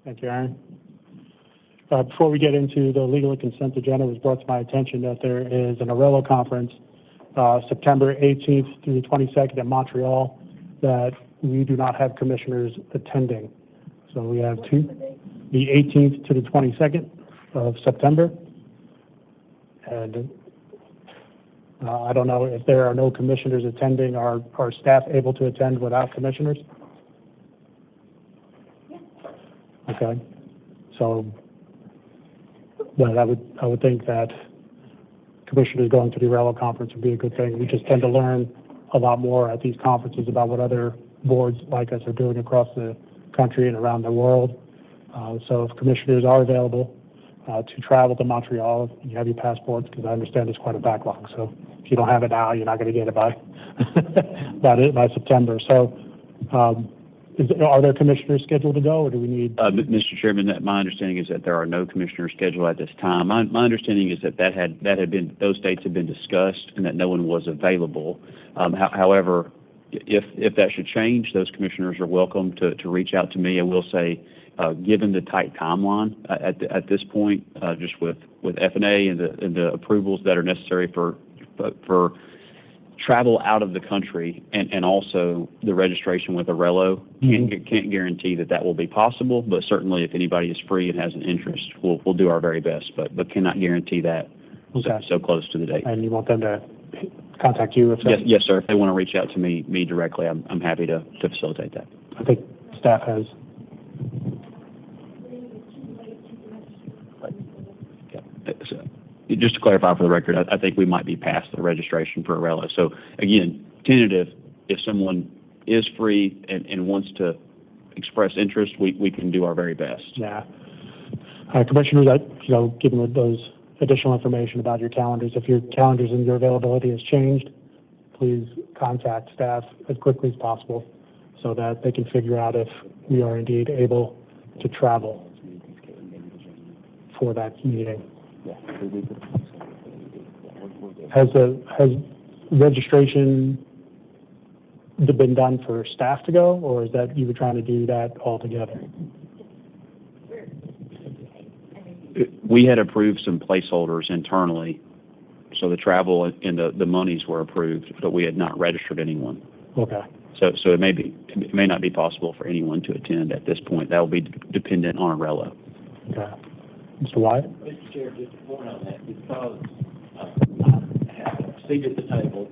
Thank you, Aaron. Before we get into the legally consent agenda, it was brought to my attention that there is an Arello conference September 18th through the 22nd in Montreal that we do not have commissioners attending. So we have the 18th to the 22nd of September. And I don't know if there are no commissioners attending. Are staff able to attend without commissioners? Okay. So, well, I would think that commissioners going to the Arello conference would be a good thing. We just tend to learn a lot more at these conferences about what other boards like us are doing across the country and around the world. So if commissioners are available to travel to Montreal, you have your passports, because I understand there's quite a backlog. So if you don't have it now, you're not going to get it by by September. So are there commissioners scheduled to go, or do we need? Mr. Chairman, my understanding is that there are no commissioners scheduled at this time. My understanding is that those dates had been discussed and that no one was available. However, if that should change, those commissioners are welcome to reach out to me. I will say, given the tight timeline at this point, just with F&A and the approvals that are necessary for travel out of the country and also the registration with Arello, can't guarantee that will be possible. But certainly, if anybody is free and has an interest, we'll do our very best. But cannot guarantee that. Okay. So close to the date. And you want them to contact you? Yes, sir. If they want to reach out to me directly, I'm happy to facilitate that. I think staff has. So, just to clarify for the record, I think we might be past the registration for Arello. So again, tentative. If someone is free and wants to express interest, we can do our very best. Yeah. Commissioners, given those additional information about your calendars, if your calendars and your availability has changed, please contact staff as quickly as possible so that they can figure out if we are indeed able to travel for that meeting. Has registration been done for staff to go, or is that you were trying to do that all together? We had approved some placeholders internally, so the travel and the monies were approved, but we had not registered anyone. Okay. So it may not be possible for anyone to attend at this point. That will be dependent on Arello. Okay. Mr. Wyatt? Mr. Chair, just a point on that, because I have a seat at the table.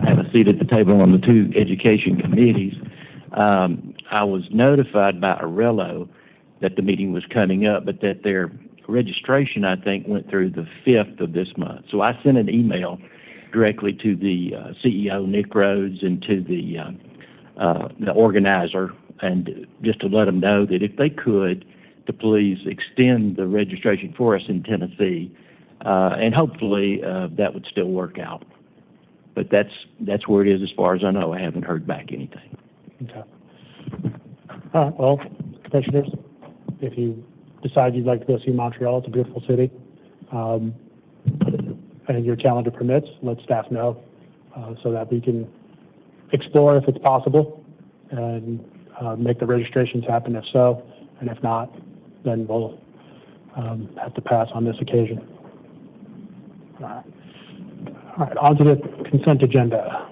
I have a seat at the table on the two education committees. I was notified by Arello that the meeting was coming up, but that their registration, I think, went through the 5th of this month. So I sent an email directly to the CEO, Nick Rhodes, and to the organizer, and just to let them know that if they could, to please extend the registration for us in Tennessee, and hopefully that would still work out. But that's where it is as far as I know. I haven't heard back anything. Okay. All right. Well, commissioners, if you decide you'd like to go see Montreal, it's a beautiful city, and your calendar permits, let staff know so that we can explore if it's possible and make the registrations happen if so, and if not, then we'll have to pass on this occasion. All right, on to the consent agenda.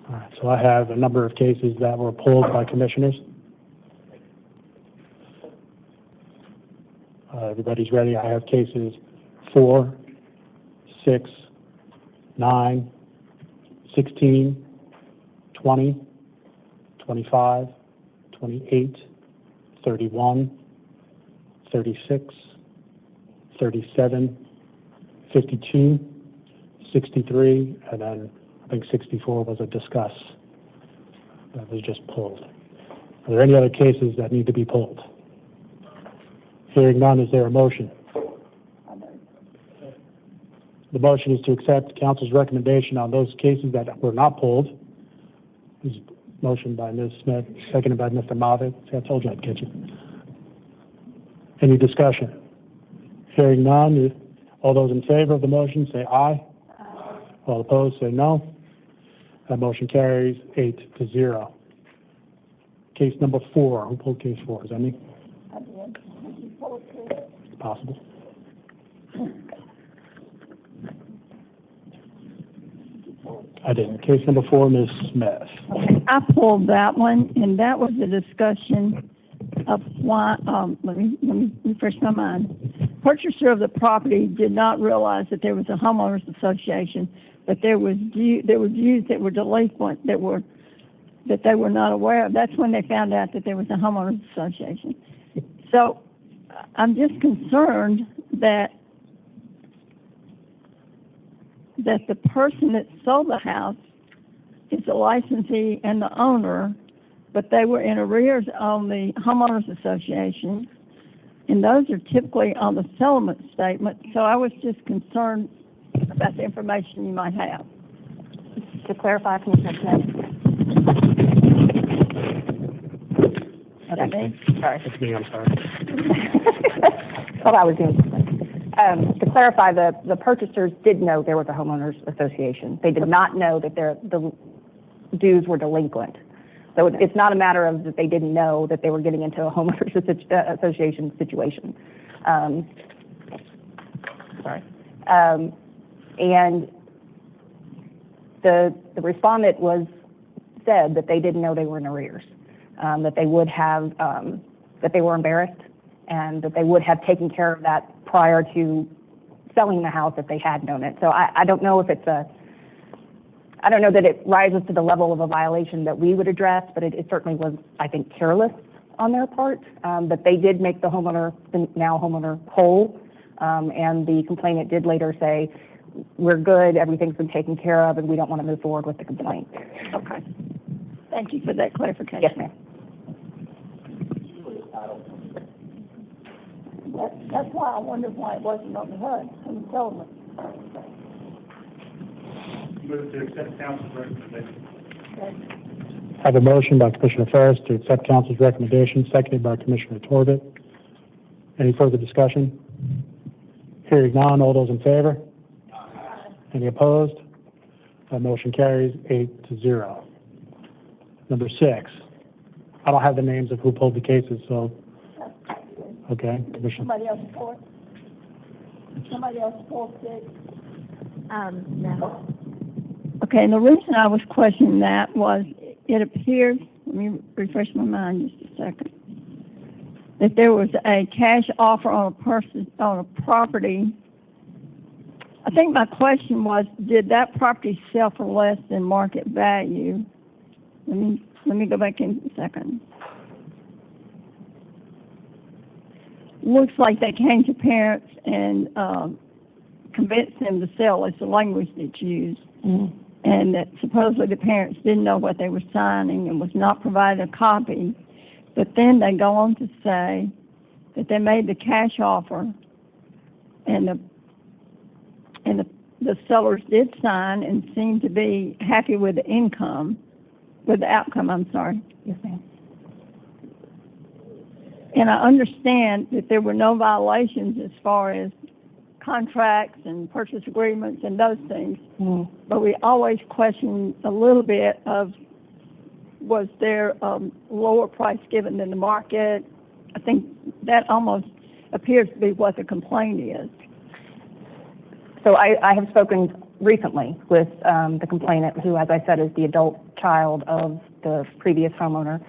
All right, so I have a number of cases that were pulled by commissioners. Everybody's ready. I have cases 4, 6, 9, 16, 20, 25, 28, 31, 36, 37, 52, 63, and then I think 64 was a discuss that was just pulled. Are there any other cases that need to be pulled? Hearing none, is there a motion? The motion is to accept council's recommendation on those cases that were not pulled. This is motion by Ms. Smith, seconded by Mr. Moffitt. See, I told you I'd get you. Any discussion? Hearing none, all those in favor of the motion say aye. Aye. All opposed say no. That motion carries 8-0. case number 4. Who pulled case 4? Is that me? I did. Did you pull it through? It's possible. I didn't. Case number 4, Ms. Smith. Okay, I pulled that one, and that was a discussion of why, let me refresh my mind. Purchaser of the property did not realize that there was a homeowners association, but there were dues that were delinquent that they were not aware of. That's when they found out that there was a homeowners association. So I'm just concerned that the person that sold the house is the licensee and the owner, but they were in arrears on the homeowners association, and those are typically on the settlement statement. So I was just concerned about the information you might have. To clarify, Commissioner Smith. Okay. Me? Sorry. That's me, I'm sorry. Thought I was doing something. To clarify, the purchasers did know there was a homeowners association. They did not know that the dues were delinquent. So it's not a matter of that they didn't know that they were getting into a homeowners association situation. And the respondent said that they didn't know they were in arrears, that they would have, that they were embarrassed, and that they would have taken care of that prior to selling the house if they had known it. So I don't know if I don't know that it rises to the level of a violation that we would address, but it certainly was, I think, careless on their part. But they did make the now homeowner whole, and the complainant did later say, we're good, everything's been taken care of, and we don't want to move forward with the complaint. Okay. Thank you for that clarification. Yes, ma'am. That's why I wondered why it wasn't on the HUD, on the settlement. Move to accept council's recommendation. I have a motion by Commissioner Ferris to accept council's recommendation, seconded by Commissioner Torbett. Any further discussion? Hearing none, all those in favor? Aye. Any opposed? That motion carries 8-0. Number 6. I don't have the names of who pulled the cases, so, okay, Commissioner. Somebody else pulled it? Somebody else pulled it? No. Okay, and the reason I was questioning that was it appears, let me refresh my mind just a second, that there was a cash offer on a property. I think my question was, did that property sell for less than market value? Let me go back in a second. Looks like they came to parents and convinced them to sell. It's the language that's used. Mm-hmm. And that supposedly the parents didn't know what they were signing and was not provided a copy. But then they go on to say that they made the cash offer, and the sellers did sign and seemed to be happy with the outcome. I'm sorry. Yes, ma'am. And I understand that there were no violations as far as contracts and purchase agreements and those things. Mm. But we always question a little bit of, was there lower price given than the market? I think that almost appears to be what the complaint is. So I have spoken recently with the complainant, who, as I said, is the adult child of the previous homeowner.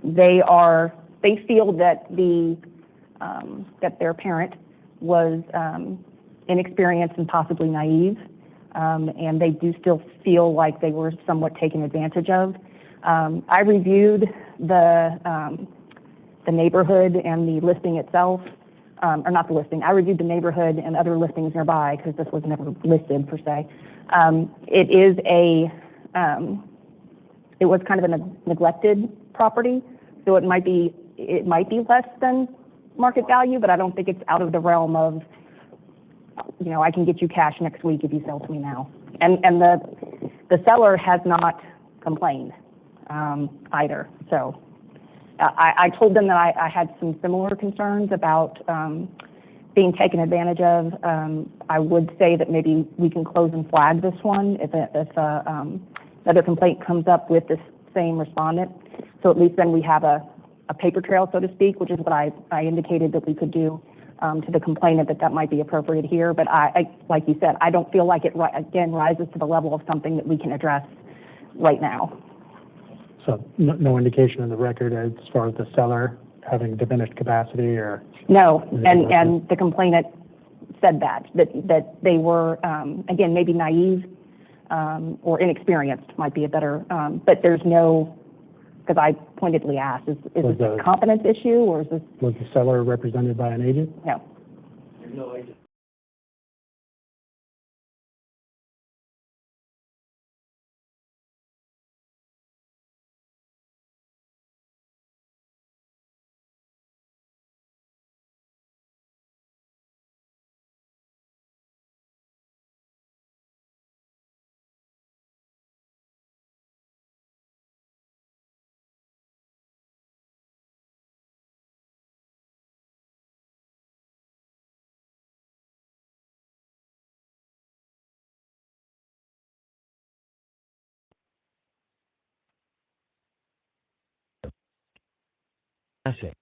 They feel that that their parent was inexperienced and possibly naive, and they do still feel like they were somewhat taken advantage of. I reviewed the neighborhood and the listing itself, or not the listing. I reviewed the neighborhood and other listings nearby because this was never listed per se. It was kind of a neglected property, so it might be less than market value, but I don't think it's out of the realm of, I can get you cash next week if you sell to me now. And the seller has not complained either. So I told them that I had some similar concerns about being taken advantage of. I would say that maybe we can close and flag this one if another complaint comes up with this same respondent. So at least then we have a paper trail, so to speak, which is what I indicated that we could do to the complainant, that might be appropriate here. But I like you said, I don't feel like it, again, rises to the level of something that we can address right now. So no indication in the record as far as the seller having diminished capacity or? No, and the complainant said that they were, again, maybe naive or inexperienced might be a better, but there's no, because I pointedly asked, is this a competence issue or is this? Was the seller represented by an agent? No. No agent. I see.